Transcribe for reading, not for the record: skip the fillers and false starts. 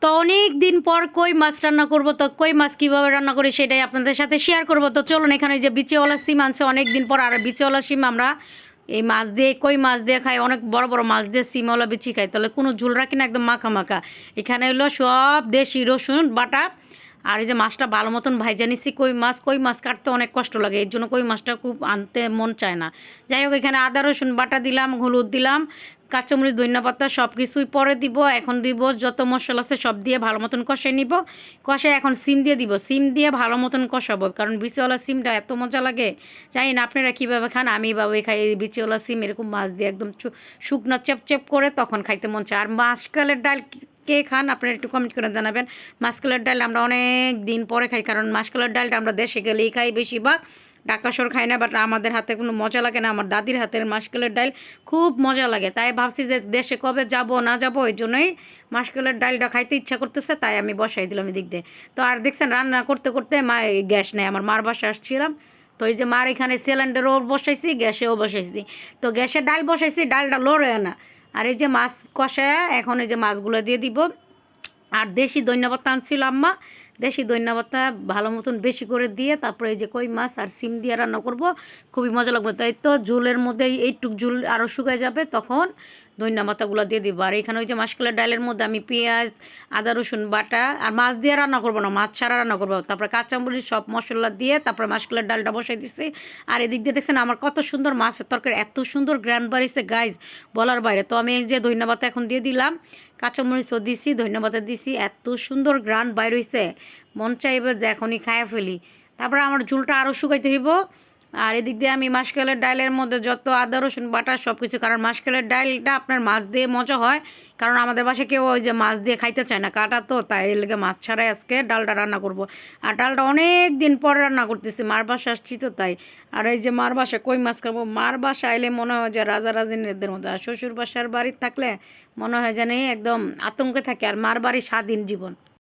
তো অনেক দিন পর কই মাছ রান্না করব, তো কই মাছ কীভাবে রান্না করি সেটাই আপনাদের সাথে শেয়ার করব। তো চলুন, এখানে যে বিচিওয়ালা সিম আনছে অনেক দিন পর, আর বিচিওয়ালা সিম আমরা এই মাছ দিয়ে কই মাছ দিয়ে খাই, অনেক বড় বড় মাছ দিয়ে সিমওয়ালা বিচি খাই, তাহলে কোনো ঝোল রাখি না, একদম মাখা মাখা। এখানে হলো সব দেশি রসুন বাটা, আর এই যে মাছটা ভালো মতন ভাইজা নিচ্ছি। কই মাছ কাটতে অনেক কষ্ট লাগে, এর জন্য কই মাছটা খুব আনতে মন চায় না। যাই হোক, এখানে আদা রসুন বাটা দিলাম, হলুদ দিলাম, কাঁচামরিচ, ধনিয়া পাতা সব কিছুই পরে দিব। এখন দিব যত মশলা আছে সব দিয়ে ভালো মতন কষাই নিব। কষায় এখন সিম দিয়ে দিব, সিম দিয়ে ভালো মতন কষাবো, কারণ বিচিওয়ালা সিমটা এত মজা লাগে। জানি না আপনারা কীভাবে খান, আমি এইভাবেই খাই। এই বিচিওয়ালা সিম এরকম মাছ দিয়ে একদম শুকনো চেপ করে তখন খাইতে মন চায়। আর মাসকলাইয়ের ডাল কে খান আপনারা একটু কমেন্ট করে জানাবেন। মাসকলাইয়ের ডাল আমরা অনেক দিন পরে খাই, কারণ মাসকলাইয়ের ডালটা আমরা দেশে গেলেই খাই বেশিরভাগ, ঢাকা শহর খাই না। বাট আমাদের হাতে কোনো মজা লাগে না, আমার দাদির হাতের মাসকলাইয়ের ডাল খুব মজা লাগে। তাই ভাবছি যে দেশে কবে যাব না যাব, ওই জন্যই মাসকলাইয়ের ডালটা খাইতে ইচ্ছা করতেছে, তাই আমি বসাই দিলাম এদিক দিয়ে। তো আর দেখছেন রান্না করতে করতে মা গ্যাস নেই, আমার মার বাসা আসছিলাম, তো এই যে মার এখানে সিলিন্ডারও বসাইছি, গ্যাসেও বসাইছি। তো গ্যাসে ডাল বসাইছি, ডালটা লড়ে না। আর এই যে মাছ কষায় এখন এই যে মাছগুলো দিয়ে দিব। আর দেশি ধনিয়া আনছিল আম্মা, দেশি ধনিয়া ভালো মতন বেশি করে দিয়ে তারপরে এই যে কই মাছ আর সিম দিয়ে রান্না করব, খুবই মজা লাগবে। তাই তো ঝোলের মধ্যে এইটুক ঝোল আরও শুকায় যাবে, তখন ধনিয়া দিয়ে দিব। আর এখানে ওই যে মাসকলাইয়ের ডালের মধ্যে আমি পেঁয়াজ, আদা রসুন বাটা, আর মাছ দিয়ে রান্না করবো না, মাছ ছাড়া রান্না করবো। তারপরে কাঁচামরিচ সব মশলা দিয়ে তারপরে মাসকলাইয়ের ডালটা বসাই দিচ্ছি। আর এদিক দিয়ে দেখছেন আমার কত সুন্দর মাছের তরকারি, এত সুন্দর গ্র্যান্ড বাড়িছে গাইজ, বলার বাইরে। তো আমি এই যে ধনিয়া এখন দিয়ে দিলাম, কাঁচামরিচও দিছি, ধনিয়া দিছি, এত সুন্দর গ্রান বাইর হইছে, মন চাইবে যে এখনই খাইয়া ফেলি। তারপরে আমার ঝুলটা আরও শুকাইতে হইব। আর এদিক দিয়ে আমি মাসকলাইয়ের ডালের মধ্যে যত আদা রসুন বাটা সব কিছু, কারণ মাসকলাইয়ের ডালটা আপনার মাছ দিয়ে মজা হয়, কারণ আমাদের বাসায় কেউ ওই যে মাছ দিয়ে খাইতে চায় না, কাটা তো, তাই এর লেগে মাছ ছাড়াই আজকে ডালটা রান্না করব। আর ডালটা অনেক দিন পরে রান্না করতেছি, মার বাসা আসছি তো তাই। আর এই যে মার বাসায় কই মাছ খাবো, মার বাসা আইলে মনে হয় যে রাজা রাজিনীদের মধ্যে, আর শ্বশুর বাসার বাড়ির থাকলে মনে হয় যেন একদম আতঙ্কে থাকে, আর মার বাড়ি স্বাধীন জীবন।